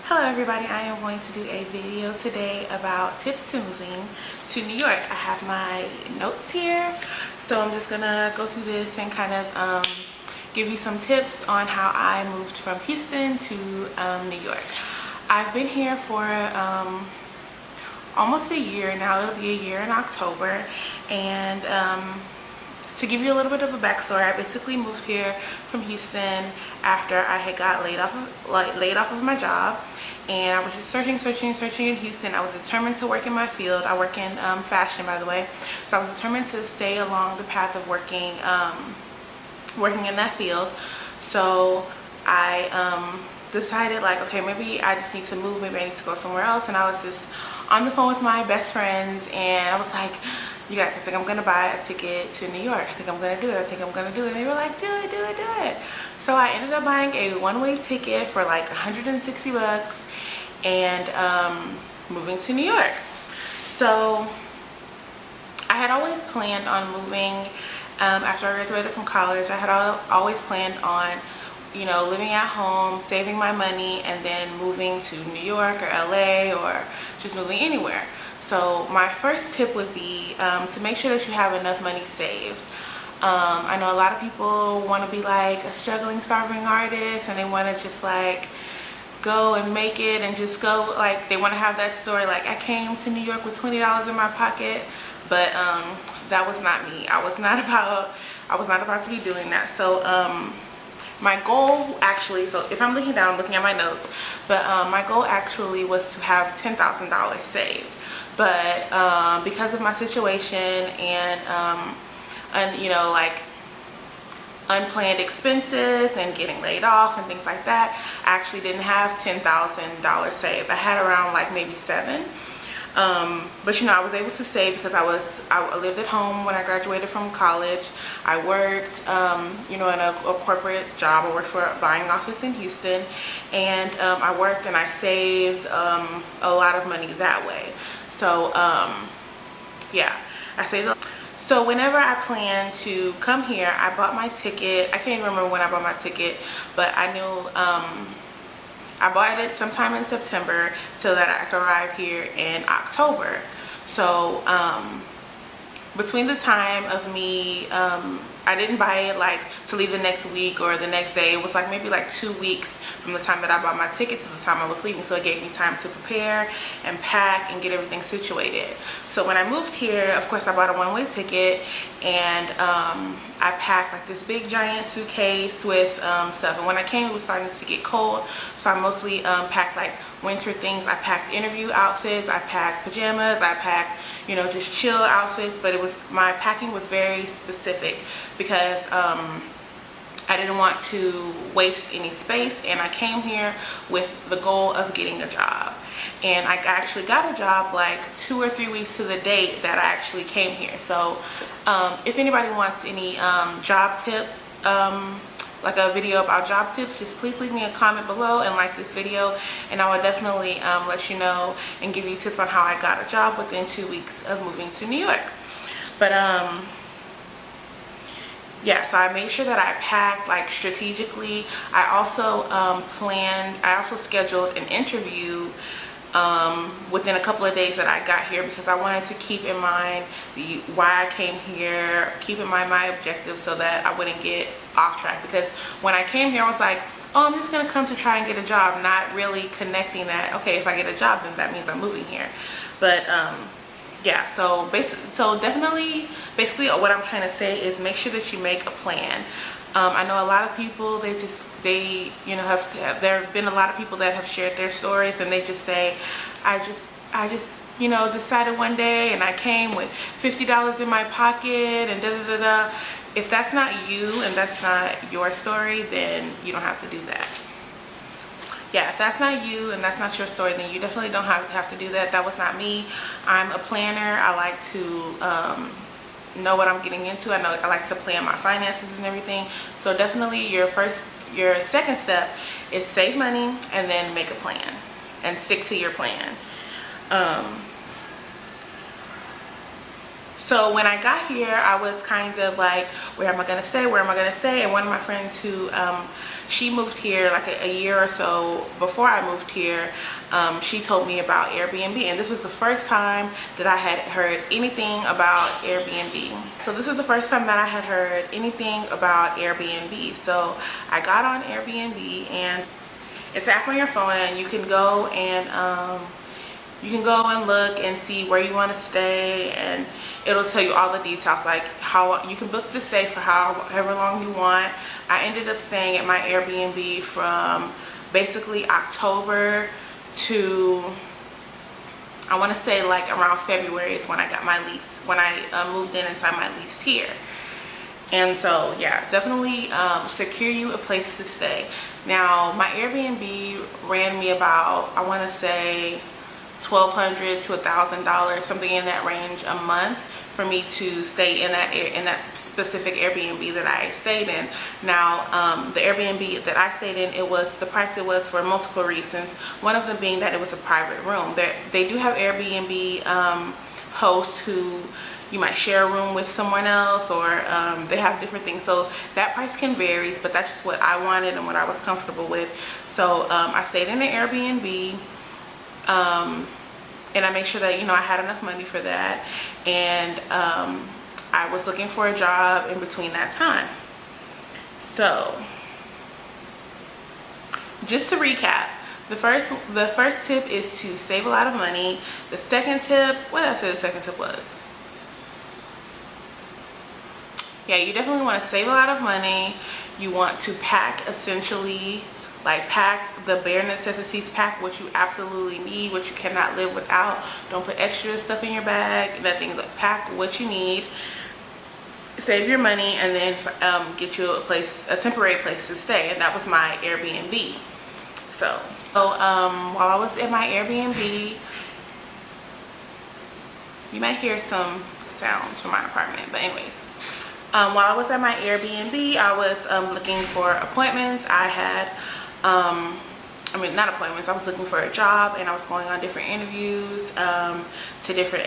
Hello everybody, I am going to do a video today about tips to moving to New York. I have my notes here, so I'm just gonna go through this and kind of give you some tips on how I moved from Houston to New York. I've been here for almost a year now. It'll be a year in October, and to give you a little bit of a backstory, I basically moved here from Houston after I had got laid off of my job, and I was just searching in Houston. I was determined to work in my field. I work in fashion, by the way, so I was determined to stay along the path of working in that field. So I decided, like, okay, maybe I just need to move, maybe I need to go somewhere else. And I was just on the phone with my best friends, and I was like, you guys, I think I'm gonna buy a ticket to New York. I think I'm gonna do it. I think I'm gonna do it. And they were like, do it, do it, do it. So I ended up buying a one-way ticket for like 160 bucks and moving to New York. So I had always planned on moving after I graduated from college. I had always planned on, you know, living at home, saving my money, and then moving to New York or LA or just moving anywhere. So my first tip would be to make sure that you have enough money saved. I know a lot of people want to be like a struggling, starving artist, and they want to just like go and make it and just go, like, they want to have that story like, I came to New York with $20 in my pocket. But that was not me. I was not about to be doing that. So my goal actually, so if I'm looking down, I'm looking at my notes, but my goal actually was to have $10,000 saved. But because of my situation and you know, like unplanned expenses and getting laid off and things like that, I actually didn't have $10,000 saved. I had around like maybe $7,000. But you know, I was able to save because I lived at home when I graduated from college. I worked, you know, in a corporate job. I worked for a buying office in Houston, and I worked and I saved a lot of money that way. So yeah, I saved. So whenever I planned to come here, I bought my ticket. I can't remember when I bought my ticket, but I knew I bought it sometime in September so that I could arrive here in October. So between the time of me, I didn't buy it like to leave the next week or the next day. It was like maybe like 2 weeks from the time that I bought my ticket to the time I was leaving. So it gave me time to prepare and pack and get everything situated. So when I moved here, of course, I bought a one-way ticket, and I packed like this big giant suitcase with stuff. And when I came, it was starting to get cold, so I mostly packed like winter things. I packed interview outfits, I packed pajamas, I packed, you know, just chill outfits. But my packing was very specific because I didn't want to waste any space, and I came here with the goal of getting a job. And I actually got a job like 2 or 3 weeks to the date that I actually came here. So if anybody wants any job tip, like a video about job tips, just please leave me a comment below and like this video, and I will definitely let you know and give you tips on how I got a job within 2 weeks of moving to New York. But yeah, so I made sure that I packed like strategically. I also scheduled an interview within a couple of days that I got here, because I wanted to keep in mind why I came here, keep in mind my objectives, so that I wouldn't get off track. Because when I came here, I was like, oh, I'm just gonna come to try and get a job, not really connecting that, okay, if I get a job, then that means I'm moving here. But yeah, so definitely, basically what I'm trying to say is make sure that you make a plan. I know a lot of people, you know, there have been a lot of people that have shared their stories, and they just say, I just you know, decided one day and I came with $50 in my pocket and da da da da. If that's not you and that's not your story, then you don't have to do that. Yeah, if that's not you and that's not your story, then you definitely don't have to do that. That was not me. I'm a planner. I like to know what I'm getting into. I like to plan my finances and everything. So definitely your second step is save money and then make a plan and stick to your plan. So when I got here, I was kind of like, where am I gonna stay? Where am I gonna stay? And one of my friends who, she moved here like a year or so before I moved here, she told me about Airbnb, and this was the first time that I had heard anything about Airbnb. So this was the first time that I had heard anything about Airbnb. So I got on Airbnb, and it's an app on your phone, and you can go and look and see where you want to stay, and it'll tell you all the details, like how you can book the stay for however long you want. I ended up staying at my Airbnb from basically October to, I want to say like around February is when I got my lease, when I moved in and signed my lease here. And so yeah, definitely secure you a place to stay. Now my Airbnb ran me about, I want to say $1,200 to $1,000, something in that range a month, for me to stay in that specific Airbnb that I stayed in. Now the Airbnb that I stayed in, the price it was for multiple reasons. One of them being that it was a private room. They do have Airbnb hosts who you might share a room with someone else, or they have different things, so that price can vary, but that's just what I wanted and what I was comfortable with. So I stayed in an Airbnb, and I made sure that, you know, I had enough money for that, and I was looking for a job in between that time. So just to recap, the first tip is to save a lot of money. The second tip, what did I say the second tip was? Yeah, you definitely want to save a lot of money. You want to pack, essentially, like pack the bare necessities, pack what you absolutely need, what you cannot live without. Don't put extra stuff in your bag, nothing. Pack what you need, save your money, and then get you a temporary place to stay. And that was my Airbnb. So while I was at my Airbnb, you might hear some sounds from my apartment, but anyways. While I was at my Airbnb, I was looking for appointments. I had, not appointments, I was looking for a job, and I was going on different interviews to different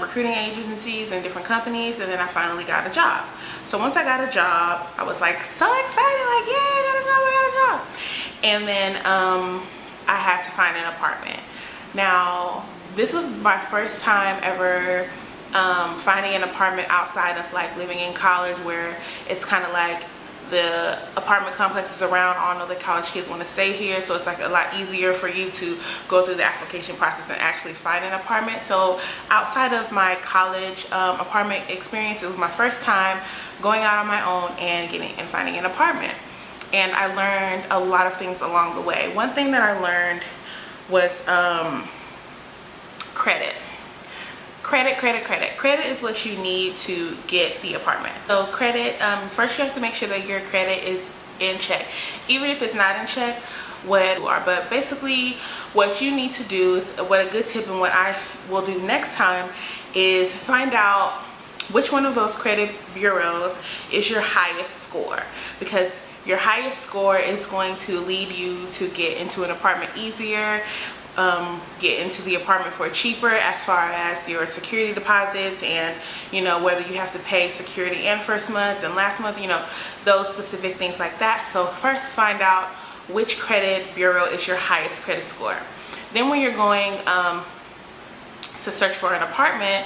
recruiting agencies and different companies, and then I finally got a job. So once I got a job, I was like so excited, like, yeah, I got a job. And then I had to find an apartment. Now, this was my first time ever finding an apartment outside of like living in college, where it's kind of like the apartment complexes around all know that college kids want to stay here, so it's like a lot easier for you to go through the application process and actually find an apartment. So outside of my college apartment experience, it was my first time going out on my own and finding an apartment. And I learned a lot of things along the way. One thing that I learned was credit. Credit is what you need to get the apartment. So credit, first you have to make sure that your credit is in check. Even if it's not in check, but basically what you need to do is, what a good tip and what I will do next time is find out which one of those credit bureaus is your highest score, because your highest score is going to lead you to get into an apartment easier, get into the apartment for cheaper, as far as your security deposits, and you know, whether you have to pay security and first month and last month, you know, those specific things like that. So first find out which credit bureau is your highest credit score. Then when you're going to search for an apartment,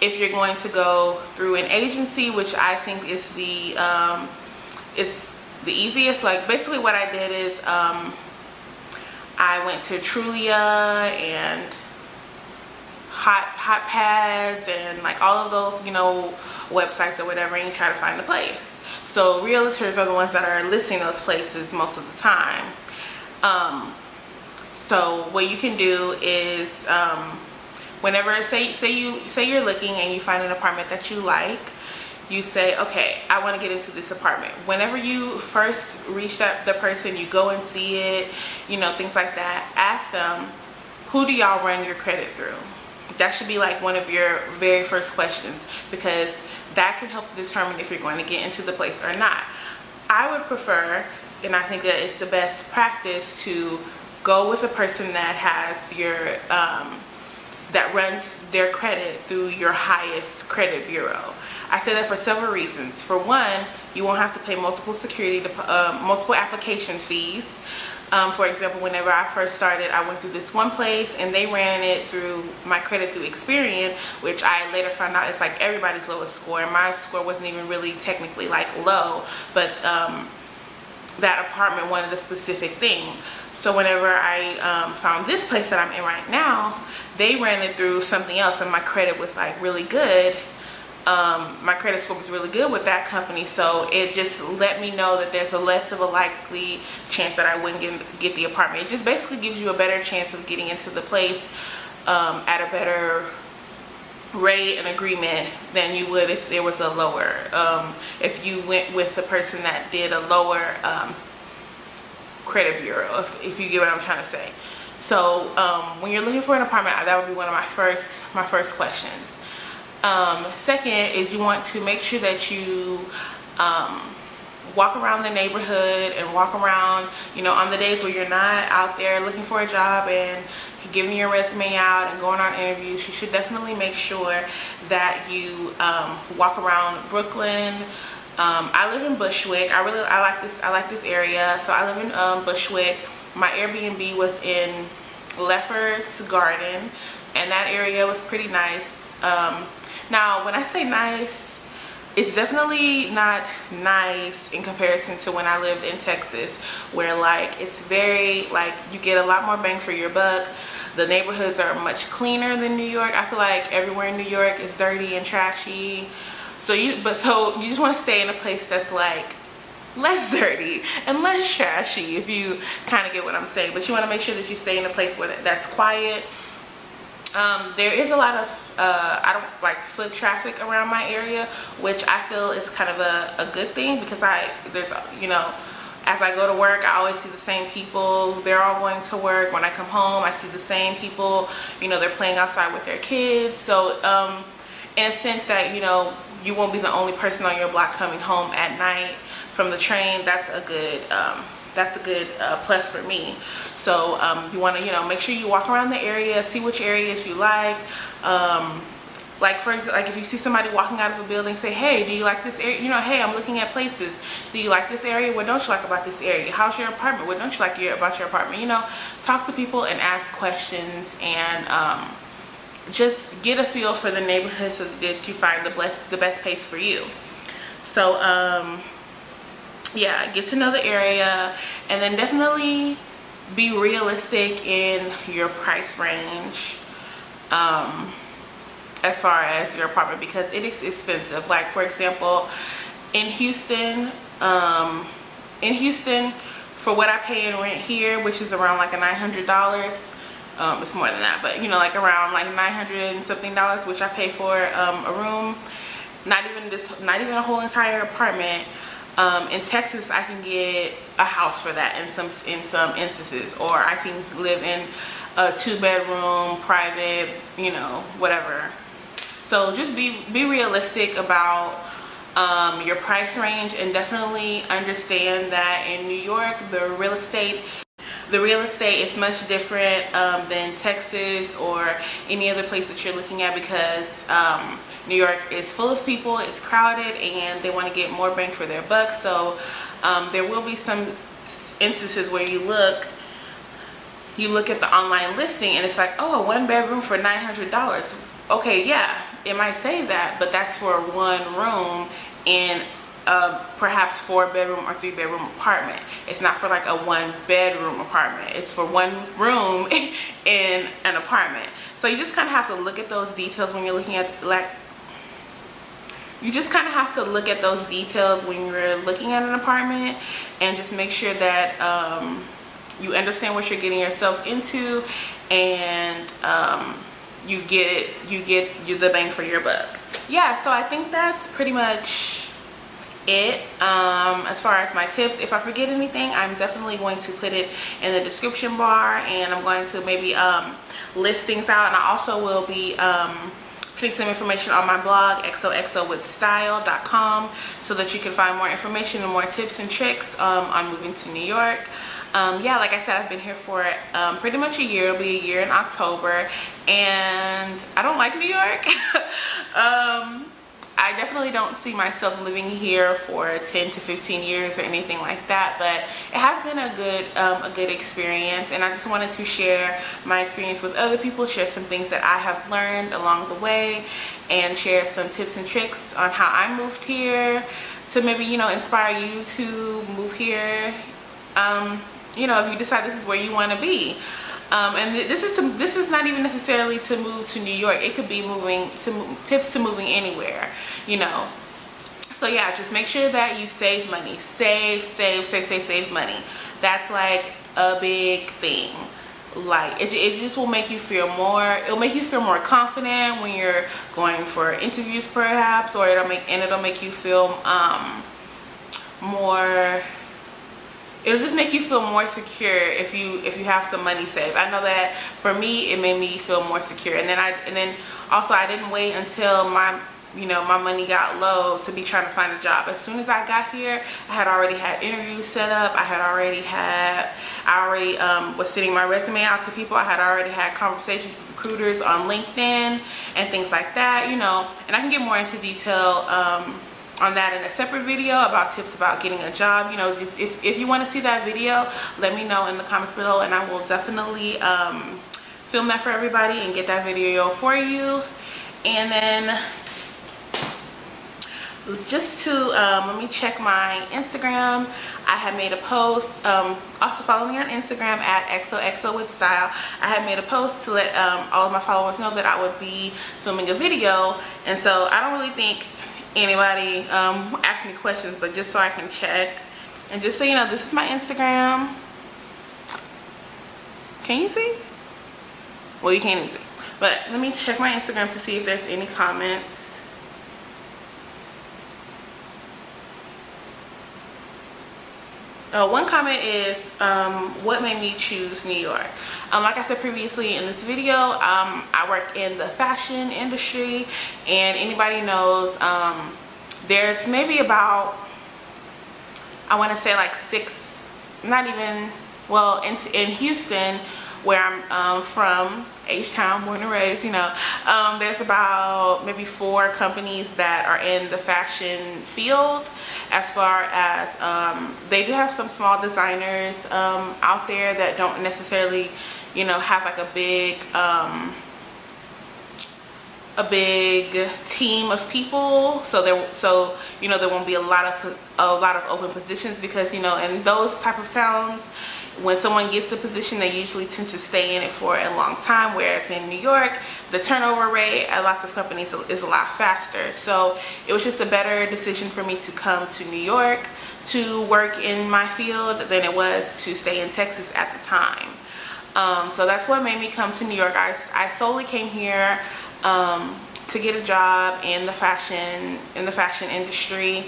if you're going to go through an agency, which I think is the easiest, like basically what I did is I went to Trulia and Hot Pads and like all of those, you know, websites or whatever, and you try to find a place. So realtors are the ones that are listing those places most of the time. So what you can do is whenever say you're looking and you find an apartment that you like, you say, okay, I want to get into this apartment. Whenever you first reach the person, you go and see it, you know, things like that. Ask them, who do y'all run your credit through? That should be like one of your very first questions, because that can help determine if you're going to get into the place or not. I would prefer, and I think that it's the best practice, to go with a person that has that runs their credit through your highest credit bureau. I say that for several reasons. For one, you won't have to pay multiple multiple application fees. For example, whenever I first started, I went through this one place and they ran it through my credit through Experian, which I later found out is like everybody's lowest score, and my score wasn't even really technically like low, but that apartment wanted a specific thing. So whenever I found this place that I'm in right now, they ran it through something else, and my credit was like really good. My credit score was really good with that company, so it just let me know that there's a less of a likely chance that I wouldn't get the apartment. It just basically gives you a better chance of getting into the place at a better rate and agreement than you would if there was a lower, if you went with the person that did a lower credit bureau, if you get what I'm trying to say. So when you're looking for an apartment, that would be one of my first questions. Second is you want to make sure that you walk around the neighborhood and walk around, you know, on the days where you're not out there looking for a job and giving your resume out and going on interviews. You should definitely make sure that you walk around Brooklyn. I live in Bushwick. I like this area, so I live in Bushwick. My Airbnb was in Lefferts Garden, and that area was pretty nice. Now, when I say nice, it's definitely not nice in comparison to when I lived in Texas, where like it's very, like, you get a lot more bang for your buck. The neighborhoods are much cleaner than New York. I feel like everywhere in New York is dirty and trashy. So you just want to stay in a place that's like less dirty and less trashy, if you kind of get what I'm saying. But you want to make sure that you stay in a place where that's quiet. There is a lot of I don't like foot traffic around my area, which I feel is kind of a good thing, because there's, you know, as I go to work, I always see the same people. They're all going to work. When I come home, I see the same people. You know, they're playing outside with their kids. So in a sense that, you know, you won't be the only person on your block coming home at night from the train. That's a good plus for me. So you want to, you know, make sure you walk around the area, see which areas you like. Like, for example, like if you see somebody walking out of a building, say, hey, do you like this area? You know, hey, I'm looking at places. Do you like this area? What don't you like about this area? How's your apartment? What don't you like about your apartment? You know, talk to people and ask questions, and just get a feel for the neighborhood so that you find the best place for you. So yeah, get to know the area, and then definitely be realistic in your price range as far as your apartment, because it is expensive. Like, for example, in Houston, for what I pay in rent here, which is around like $900, it's more than that, but you know, like around like $900 and something, which I pay for a room, not even a whole entire apartment. In Texas, I can get a house for that in some instances, or I can live in a 2-bedroom private, you know, whatever. So just be realistic about your price range, and definitely understand that in New York, the real estate is much different than Texas or any other place that you're looking at, because New York is full of people, it's crowded, and they want to get more bang for their buck. So there will be some instances where you look at the online listing and it's like, oh, a 1-bedroom for $900. Okay, yeah, it might say that, but that's for one room in perhaps 4-bedroom or 3-bedroom apartment. It's not for like a 1-bedroom apartment. It's for one room in an apartment. So you just kind of have to look at those details when you're looking at, like, you just kind of have to look at those details when you're looking at an apartment, and just make sure that you understand what you're getting yourself into, and you get the bang for your buck. Yeah, so I think that's pretty much it as far as my tips. If I forget anything, I'm definitely going to put it in the description bar, and I'm going to maybe list things out, and I also will be putting some information on my blog, xoxowithstyle.com, so that you can find more information and more tips and tricks on moving to New York. yeah, like I said, I've been here for pretty much a year. It'll be a year in October, and I don't like New York. I definitely don't see myself living here for 10 to 15 years or anything like that, but it has been a good experience, and I just wanted to share my experience with other people, share some things that I have learned along the way, and share some tips and tricks on how I moved here to maybe, you know, inspire you to move here, you know, if you decide this is where you want to be. And this is not even necessarily to move to New York. It could be tips to moving anywhere, you know. So yeah, just make sure that you save money. Save money. That's like a big thing. Like it just will make you feel more, it'll make you feel more confident when you're going for interviews perhaps, or it'll make you feel more, it'll just make you feel more secure if you have some money saved. I know that for me, it made me feel more secure. And then also I didn't wait until my money got low to be trying to find a job. As soon as I got here, I had already had interviews set up. I already was sending my resume out to people. I had already had conversations with recruiters on LinkedIn and things like that, you know. And I can get more into detail on that in a separate video about tips about getting a job. You know, just if you want to see that video, let me know in the comments below, and I will definitely film that for everybody and get that video for you. And then just to let me check my Instagram. I had made a post, also follow me on Instagram at xoxowithstyle. I had made a post to let all of my followers know that I would be filming a video, and so I don't really think anybody ask me questions, but just so I can check. And just so you know, this is my Instagram. Can you see? Well, you can't even see, but let me check my Instagram to see if there's any comments. One comment is, what made me choose New York? Like I said previously in this video, I work in the fashion industry, and anybody knows there's maybe about, I want to say like six, not even, well, in Houston, where I'm from, H-Town, born and raised, you know, there's about maybe 4 companies that are in the fashion field. As far as they do have some small designers out there that don't necessarily, you know, have like a big team of people, so you know, there won't be a lot of open positions, because, you know, in those type of towns, when someone gets a position, they usually tend to stay in it for a long time, whereas in New York, the turnover rate at lots of companies is a lot faster. So it was just a better decision for me to come to New York to work in my field than it was to stay in Texas at the time. So that's what made me come to New York. I solely came here to get a job in the fashion industry.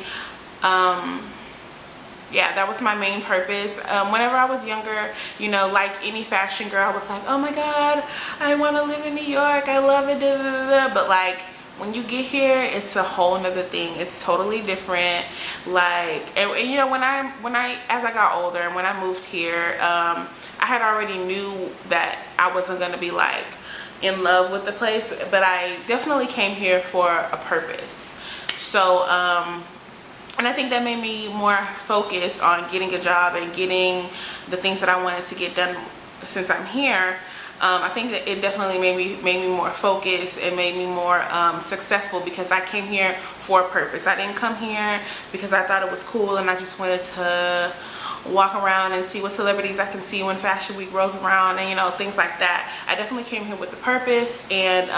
Yeah, that was my main purpose. Whenever I was younger, you know, like any fashion girl, I was like, oh my god, I want to live in New York, I love it, da, da, da, da. But like, when you get here, it's a whole nother thing. It's totally different. Like, and you know, as I got older and when I moved here, I had already knew that I wasn't going to be like in love with the place, but I definitely came here for a purpose. So and I think that made me more focused on getting a job and getting the things that I wanted to get done since I'm here. I think that it definitely made me more focused and made me more successful, because I came here for a purpose. I didn't come here because I thought it was cool and I just wanted to walk around and see what celebrities I can see when Fashion Week rolls around, and, you know, things like that. I definitely came here with the purpose, and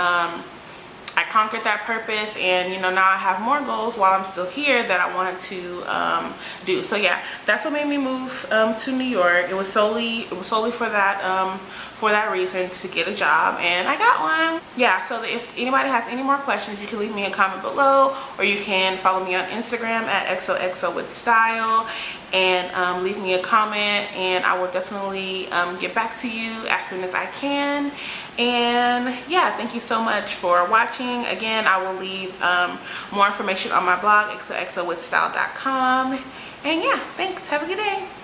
I conquered that purpose, and, you know, now I have more goals while I'm still here that I wanted to do. So yeah, that's what made me move to New York. It was solely for that reason, to get a job, and I got one. Yeah, so if anybody has any more questions, you can leave me a comment below, or you can follow me on Instagram at xoxowithstyle and leave me a comment, and I will definitely get back to you as soon as I can. And yeah, thank you so much for watching. Again, I will leave more information on my blog, xoxowithstyle.com. And yeah, thanks. Have a good day.